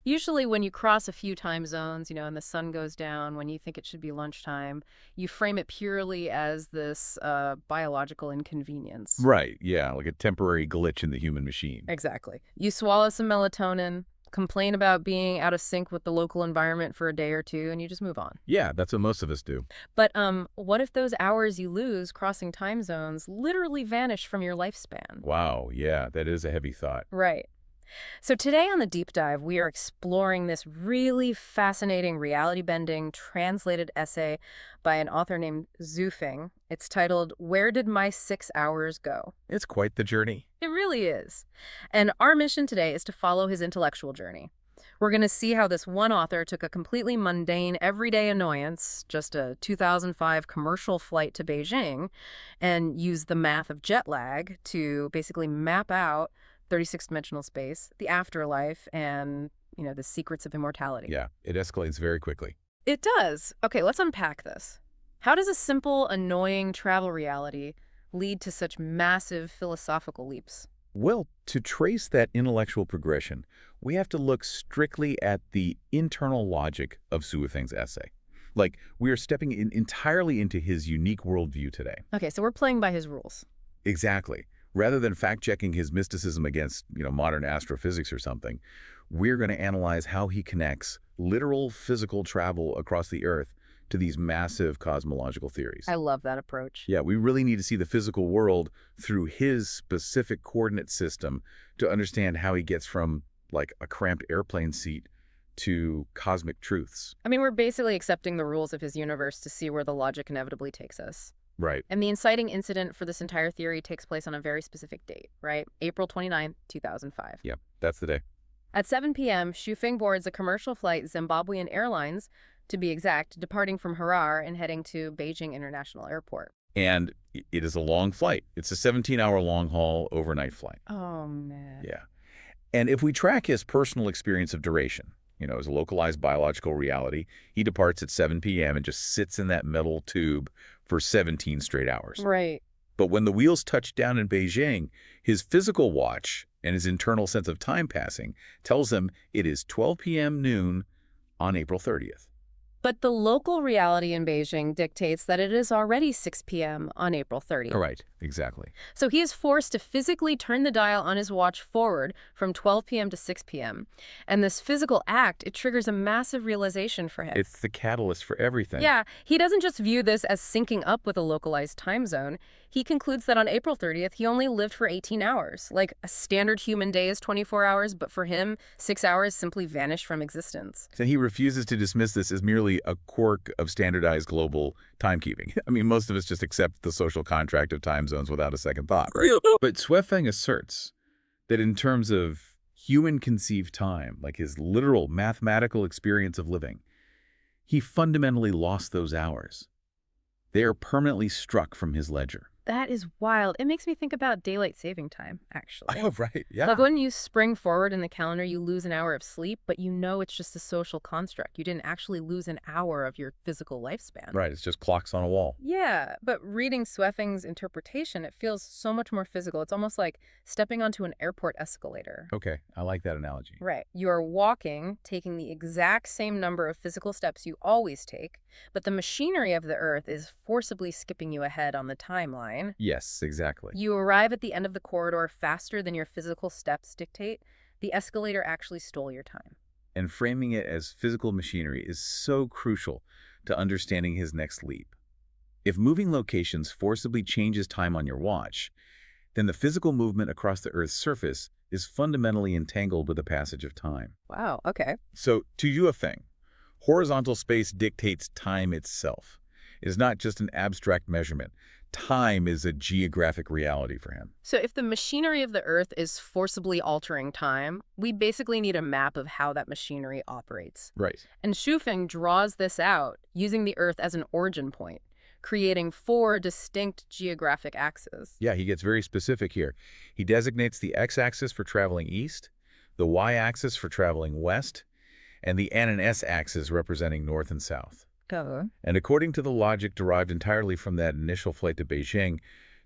Usually when you cross a few time zones, and the sun goes down when you think it should be lunchtime, you frame it purely as this biological inconvenience. Right, yeah, like a temporary glitch in the human machine. Exactly. You swallow some melatonin, complain about being out of sync with the local environment for a day or two, and you just move on. Yeah, that's what most of us do. But what if those hours you lose crossing time zones literally vanish from your lifespan? Wow, yeah, that is a heavy thought. Right. So today on the deep dive, we are exploring this really fascinating reality-bending translated essay by an author named Zhu Feng. It's titled, "Where Did My 6 Hours Go?" It's quite the journey. It really is. And our mission today is to follow his intellectual journey. We're going to see how this one author took a completely mundane, everyday annoyance, just a 2005 commercial flight to Beijing, and used the math of jet lag to basically map out 36-dimensional space, the afterlife, and, the secrets of immortality. Yeah, it escalates very quickly. It does. Okay, let's unpack this. How does a simple, annoying travel reality lead to such massive philosophical leaps? Well, to trace that intellectual progression, we have to look strictly at the internal logic of Zhu Feng's essay. Like, we are stepping entirely into his unique worldview today. Okay, so we're playing by his rules. Exactly. Rather than fact-checking his mysticism against, modern astrophysics or something, we're going to analyze how he connects literal physical travel across the Earth to these massive cosmological theories. I love that approach. Yeah, we really need to see the physical world through his specific coordinate system to understand how he gets from, like, a cramped airplane seat to cosmic truths. I mean, we're basically accepting the rules of his universe to see where the logic inevitably takes us. Right. And the inciting incident for this entire theory takes place on a very specific date, right? April 29th, 2005. Yep, that's the day. At 7 p.m., Xu Feng boards a commercial flight, Zimbabwean Airlines, to be exact, departing from Harar and heading to Beijing International Airport. And it is a long flight. It's a 17-hour long-haul overnight flight. Oh, man. Yeah. And if we track his personal experience of duration, as a localized biological reality, he departs at 7 p.m. and just sits in that metal tube for 17 straight hours. Right. But when the wheels touch down in Beijing, his physical watch and his internal sense of time passing tells him it is 12 p.m. noon on April 30th. But the local reality in Beijing dictates that it is already 6 p.m. on April 30th. Right, exactly. So he is forced to physically turn the dial on his watch forward from 12 p.m. to 6 p.m. And this physical act, it triggers a massive realization for him. It's the catalyst for everything. Yeah, he doesn't just view this as syncing up with a localized time zone. He concludes that on April 30th, he only lived for 18 hours. Like, a standard human day is 24 hours, but for him, 6 hours simply vanished from existence. So he refuses to dismiss this as merely a quirk of standardized global timekeeping. I mean, most of us just accept the social contract of time zones without a second thought, right? But Zhu Feng asserts that in terms of human-conceived time, like his literal mathematical experience of living, he fundamentally lost those hours. They are permanently struck from his ledger. That is wild. It makes me think about daylight saving time, actually. Oh, right, yeah. Like when you spring forward in the calendar, you lose an hour of sleep, but it's just a social construct. You didn't actually lose an hour of your physical lifespan. Right, it's just clocks on a wall. Yeah, but reading Zhu Feng's interpretation, it feels so much more physical. It's almost like stepping onto an airport escalator. Okay, I like that analogy. Right. You are walking, taking the exact same number of physical steps you always take, but the machinery of the Earth is forcibly skipping you ahead on the timeline. Yes, exactly. You arrive at the end of the corridor faster than your physical steps dictate. The escalator actually stole your time. And framing it as physical machinery is so crucial to understanding his next leap. If moving locations forcibly changes time on your watch, then the physical movement across the Earth's surface is fundamentally entangled with the passage of time. Wow, okay. So, to Zhu Feng, horizontal space dictates time itself. It is not just an abstract measurement. Time is a geographic reality for him. So if the machinery of the Earth is forcibly altering time, we basically need a map of how that machinery operates. Right. And Zhu Feng draws this out using the Earth as an origin point, creating 4 distinct geographic axes. Yeah, he gets very specific here. He designates the x-axis for traveling east, the y-axis for traveling west, and the N and S axis representing north and south. And according to the logic derived entirely from that initial flight to Beijing,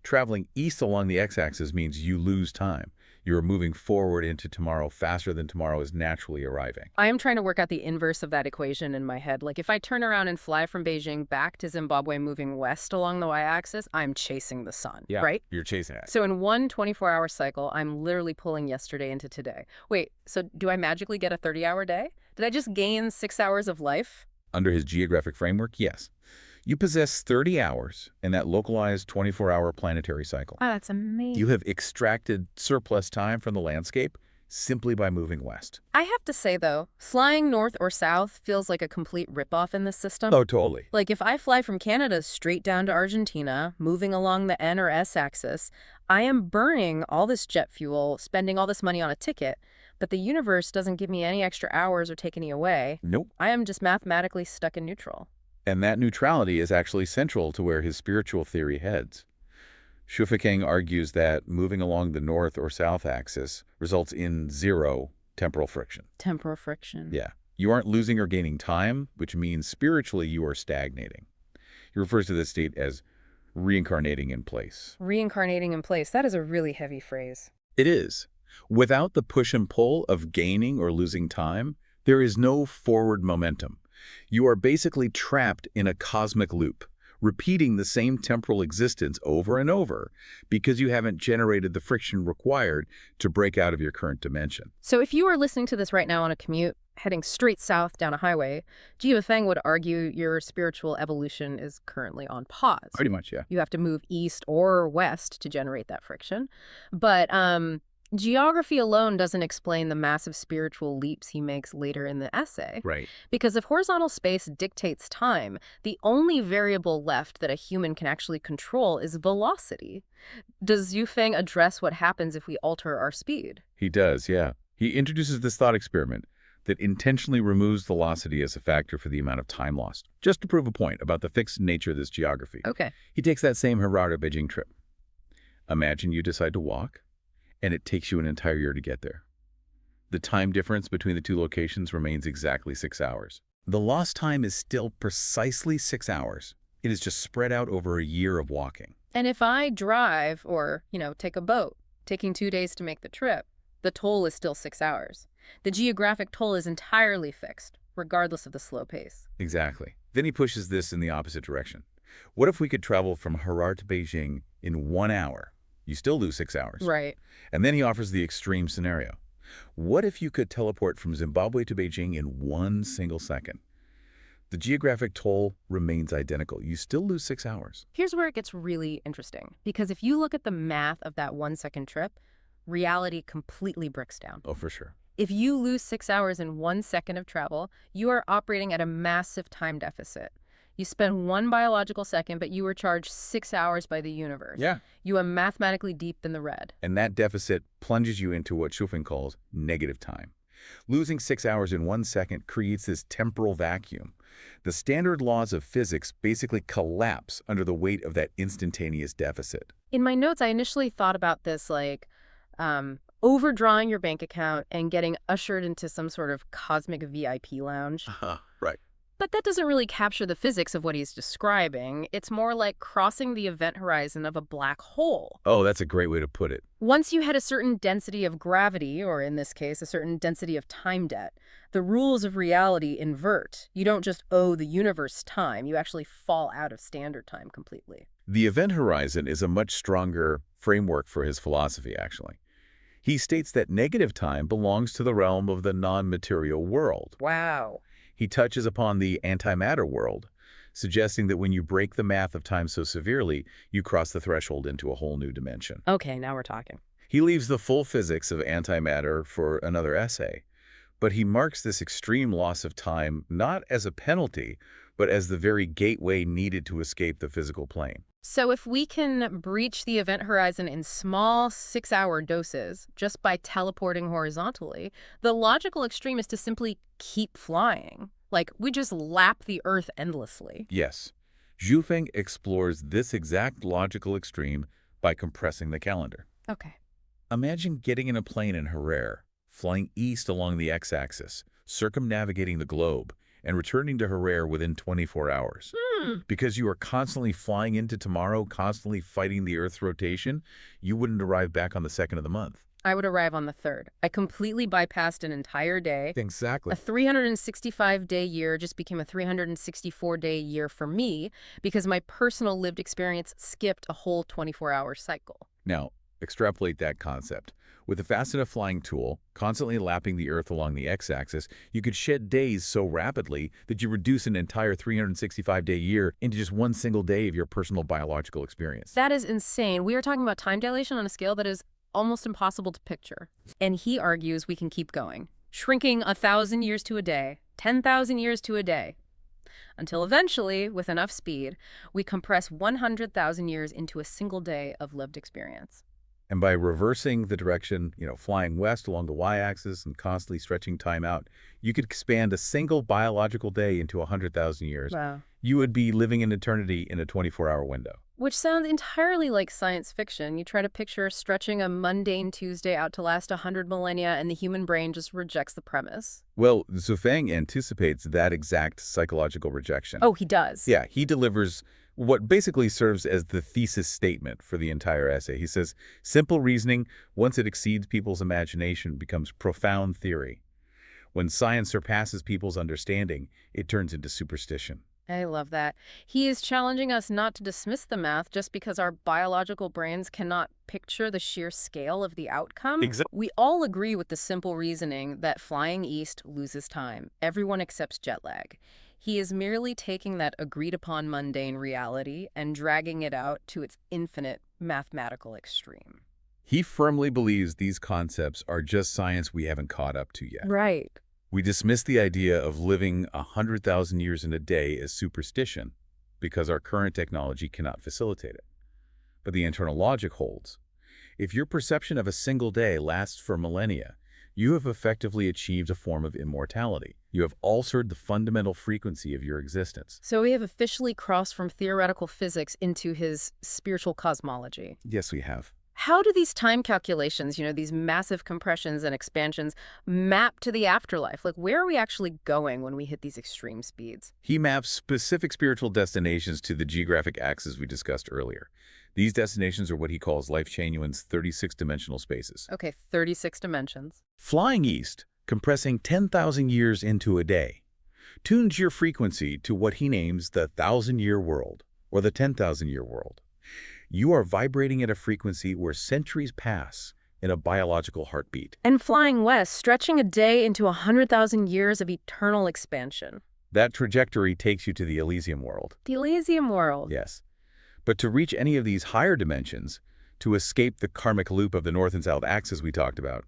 traveling east along the x-axis means you lose time. You are moving forward into tomorrow faster than tomorrow is naturally arriving. I am trying to work out the inverse of that equation in my head. Like if I turn around and fly from Beijing back to Zimbabwe moving west along the y-axis, I'm chasing the sun, Yeah, right? you're chasing it. So in one 24-hour cycle, I'm literally pulling yesterday into today. Wait, so do I magically get a 30-hour day? Did I just gain 6 hours of life? Under his geographic framework, yes. You possess 30 hours in that localized 24-hour planetary cycle. Oh, that's amazing. You have extracted surplus time from the landscape simply by moving west. I have to say, though, flying north or south feels like a complete ripoff in this system. Oh, totally. Like if I fly from Canada straight down to Argentina, moving along the N or S axis, I am burning all this jet fuel, spending all this money on a ticket, but the universe doesn't give me any extra hours or take any away. Nope. I am just mathematically stuck in neutral. And that neutrality is actually central to where his spiritual theory heads. Shufakeng argues that moving along the north or south axis results in zero temporal friction. Temporal friction. Yeah. You aren't losing or gaining time, which means spiritually you are stagnating. He refers to this state as reincarnating in place. Reincarnating in place. That is a really heavy phrase. It is. Without the push and pull of gaining or losing time, there is no forward momentum. You are basically trapped in a cosmic loop, repeating the same temporal existence over and over because you haven't generated the friction required to break out of your current dimension. So if you are listening to this right now on a commute, heading straight south down a highway, Jiva Feng would argue your spiritual evolution is currently on pause. Pretty much, yeah. You have to move east or west to generate that friction. But geography alone doesn't explain the massive spiritual leaps he makes later in the essay. Right. Because if horizontal space dictates time, the only variable left that a human can actually control is velocity. Does Yu Feng address what happens if we alter our speed? He does, yeah. He introduces this thought experiment that intentionally removes velocity as a factor for the amount of time lost, just to prove a point about the fixed nature of this geography. Okay. He takes that same Harare-Beijing trip. Imagine you decide to walk, and it takes you an entire year to get there. The time difference between the two locations remains exactly 6 hours. The lost time is still precisely 6 hours. It is just spread out over a year of walking. And if I drive or, take a boat, taking 2 days to make the trip, the toll is still 6 hours. The geographic toll is entirely fixed, regardless of the slow pace. Exactly. Then he pushes this in the opposite direction. What if we could travel from Harare to Beijing in 1 hour? You still lose 6 hours. Right. And then he offers the extreme scenario. What if you could teleport from Zimbabwe to Beijing in 1 single second? The geographic toll remains identical. You still lose 6 hours. Here's where it gets really interesting. Because if you look at the math of that 1 second trip, reality completely breaks down. Oh, for sure. If you lose 6 hours in 1 second of travel, you are operating at a massive time deficit. You spend 1 biological second, but you were charged 6 hours by the universe. Yeah. You are mathematically deep in the red. And that deficit plunges you into what Shufeng calls negative time. Losing 6 hours in 1 second creates this temporal vacuum. The standard laws of physics basically collapse under the weight of that instantaneous deficit. In my notes, I initially thought about this like overdrawing your bank account and getting ushered into some sort of cosmic VIP lounge. Right. But that doesn't really capture the physics of what he's describing. It's more like crossing the event horizon of a black hole. Oh, that's a great way to put it. Once you had a certain density of gravity, or in this case, a certain density of time debt, the rules of reality invert. You don't just owe the universe time. You actually fall out of standard time completely. The event horizon is a much stronger framework for his philosophy, actually. He states that negative time belongs to the realm of the non-material world. Wow. He touches upon the antimatter world, suggesting that when you break the math of time so severely, you cross the threshold into a whole new dimension. Okay, now we're talking. He leaves the full physics of antimatter for another essay, but he marks this extreme loss of time not as a penalty, but as the very gateway needed to escape the physical plane. So if we can breach the event horizon in small 6-hour doses just by teleporting horizontally, the logical extreme is to simply keep flying. Like, we just lap the Earth endlessly. Yes. Shufeng explores this exact logical extreme by compressing the calendar. Okay. Imagine getting in a plane in Harare, flying east along the x-axis, circumnavigating the globe, and returning to Harare within 24 hours. Because you are constantly flying into tomorrow, constantly fighting the Earth's rotation, you wouldn't arrive back on the 2nd of the month. I would arrive on the 3rd. I completely bypassed an entire day. Exactly. A 365-day year just became a 364-day year for me because my personal lived experience skipped a whole 24-hour cycle. Now, extrapolate that concept. With a fast enough flying tool, constantly lapping the Earth along the x-axis, you could shed days so rapidly that you reduce an entire 365-day year into just one single day of your personal biological experience. That is insane. We are talking about time dilation on a scale that is almost impossible to picture. And he argues we can keep going, shrinking 1,000 years to a day, 10,000 years to a day, until eventually, with enough speed, we compress 100,000 years into a single day of lived experience. And by reversing the direction, flying west along the y-axis and constantly stretching time out, you could expand a single biological day into 100,000 years. Wow. You would be living in eternity in a 24-hour window. Which sounds entirely like science fiction. You try to picture stretching a mundane Tuesday out to last 100 millennia, and the human brain just rejects the premise. Well, Zufang anticipates that exact psychological rejection. Oh, he does? Yeah, he delivers what basically serves as the thesis statement for the entire essay. He says, simple reasoning, once it exceeds people's imagination, becomes profound theory. When science surpasses people's understanding, it turns into superstition. I love that. He is challenging us not to dismiss the math just because our biological brains cannot picture the sheer scale of the outcome. Exactly. We all agree with the simple reasoning that flying east loses time. Everyone accepts jet lag. He is merely taking that agreed-upon mundane reality and dragging it out to its infinite mathematical extreme. He firmly believes these concepts are just science we haven't caught up to yet. Right. We dismiss the idea of living 100,000 years in a day as superstition because our current technology cannot facilitate it. But the internal logic holds. If your perception of a single day lasts for millennia, you have effectively achieved a form of immortality. You have altered the fundamental frequency of your existence. So we have officially crossed from theoretical physics into his spiritual cosmology. Yes, we have. How do these time calculations, these massive compressions and expansions, map to the afterlife? Like, where are we actually going when we hit these extreme speeds? He maps specific spiritual destinations to the geographic axis we discussed earlier. These destinations are what he calls Lifechanyuan's 36-dimensional spaces. Okay, 36 dimensions. Flying east, compressing 10,000 years into a day, tunes your frequency to what he names the 1,000-year world, or the 10,000-year world. You are vibrating at a frequency where centuries pass in a biological heartbeat. And flying west, stretching a day into 100,000 years of eternal expansion. That trajectory takes you to the Elysium world. The Elysium world. Yes. But to reach any of these higher dimensions, to escape the karmic loop of the north and south axis we talked about,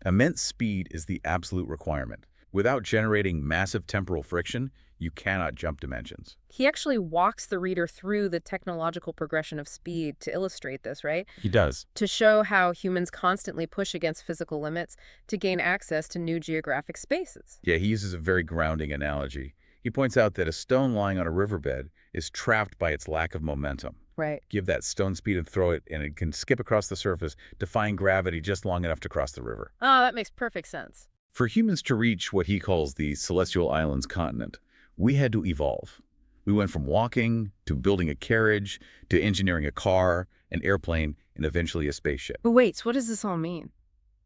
immense speed is the absolute requirement. Without generating massive temporal friction, you cannot jump dimensions. He actually walks the reader through the technological progression of speed to illustrate this, right? He does. To show how humans constantly push against physical limits to gain access to new geographic spaces. Yeah, he uses a very grounding analogy. He points out that a stone lying on a riverbed is trapped by its lack of momentum. Right. Give that stone speed and throw it, and it can skip across the surface, defying gravity just long enough to cross the river. Oh, that makes perfect sense. For humans to reach what he calls the Celestial Islands continent, we had to evolve. We went from walking, to building a carriage, to engineering a car, an airplane, and eventually a spaceship. But wait, so what does this all mean?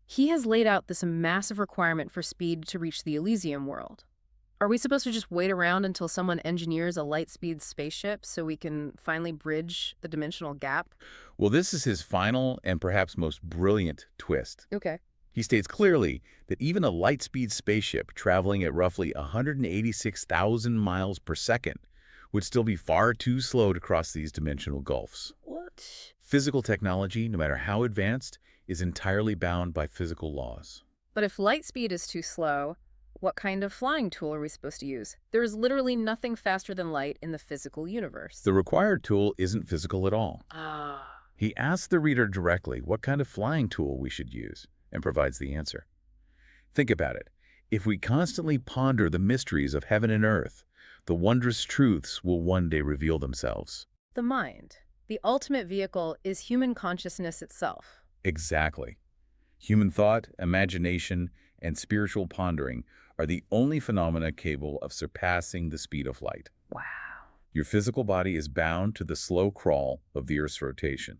He has laid out this massive requirement for speed to reach the Elysium world. Are we supposed to just wait around until someone engineers a light-speed spaceship so we can finally bridge the dimensional gap? Well, this is his final and perhaps most brilliant twist. Okay. He states clearly that even a light-speed spaceship traveling at roughly 186,000 miles per second would still be far too slow to cross these dimensional gulfs. What? Physical technology, no matter how advanced, is entirely bound by physical laws. But if light speed is too slow, what kind of flying tool are we supposed to use? There is literally nothing faster than light in the physical universe. The required tool isn't physical at all. Ah. He asks the reader directly what kind of flying tool we should use, and provides the answer. Think about it. If we constantly ponder the mysteries of heaven and earth, the wondrous truths will one day reveal themselves. The mind. The ultimate vehicle is human consciousness itself. Exactly. Human thought, imagination, and spiritual pondering are the only phenomena capable of surpassing the speed of light. Wow. Your physical body is bound to the slow crawl of the Earth's rotation.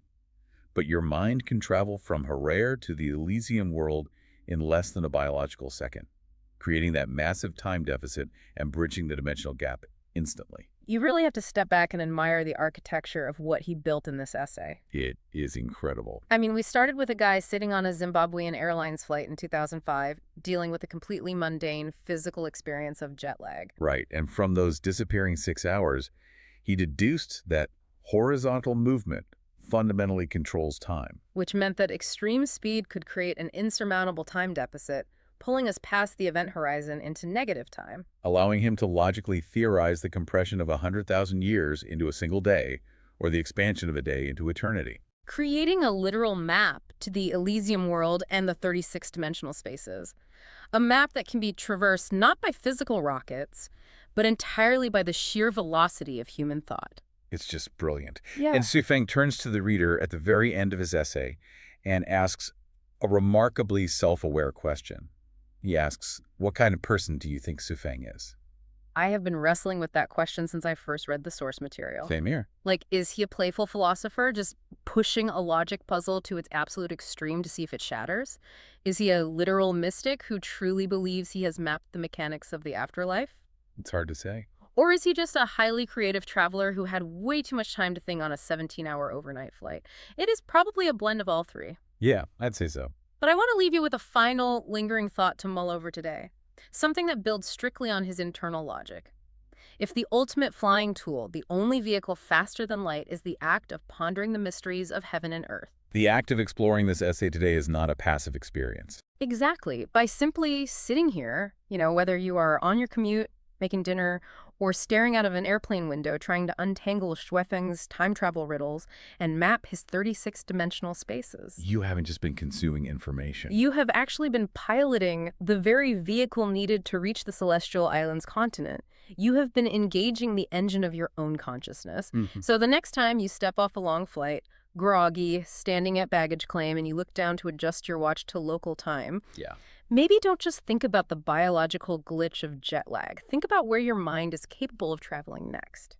But your mind can travel from Herrera to the Elysium world in less than a biological second, creating that massive time deficit and bridging the dimensional gap instantly. You really have to step back and admire the architecture of what he built in this essay. It is incredible. I mean, we started with a guy sitting on a Zimbabwean Airlines flight in 2005, dealing with a completely mundane physical experience of jet lag. Right, and from those disappearing 6 hours, he deduced that horizontal movement fundamentally controls time. Which meant that extreme speed could create an insurmountable time deficit, pulling us past the event horizon into negative time. Allowing him to logically theorize the compression of 100,000 years into a single day, or the expansion of a day into eternity. Creating a literal map to the Elysium world and the 36-dimensional spaces. A map that can be traversed not by physical rockets, but entirely by the sheer velocity of human thought. It's just brilliant. Yeah. And Sufeng turns to the reader at the very end of his essay and asks a remarkably self-aware question. He asks, what kind of person do you think Sufeng is? I have been wrestling with that question since I first read the source material. Same here. Like, is he a playful philosopher just pushing a logic puzzle to its absolute extreme to see if it shatters? Is he a literal mystic who truly believes he has mapped the mechanics of the afterlife? It's hard to say. Or is he just a highly creative traveler who had way too much time to think on a 17-hour overnight flight? It is probably a blend of all three. Yeah, I'd say so. But I want to leave you with a final, lingering thought to mull over today. Something that builds strictly on his internal logic. If the ultimate flying tool, the only vehicle faster than light, is the act of pondering the mysteries of heaven and earth. The act of exploring this essay today is not a passive experience. Exactly. By simply sitting here, whether you are on your commute, making dinner, or staring out of an airplane window trying to untangle Schweffeng's time travel riddles and map his 36-dimensional spaces. You haven't just been consuming information. You have actually been piloting the very vehicle needed to reach the Celestial Islands continent. You have been engaging the engine of your own consciousness. So the next time you step off a long flight, groggy, standing at baggage claim, and you look down to adjust your watch to local time, maybe don't just think about the biological glitch of jet lag. Think about where your mind is capable of traveling next.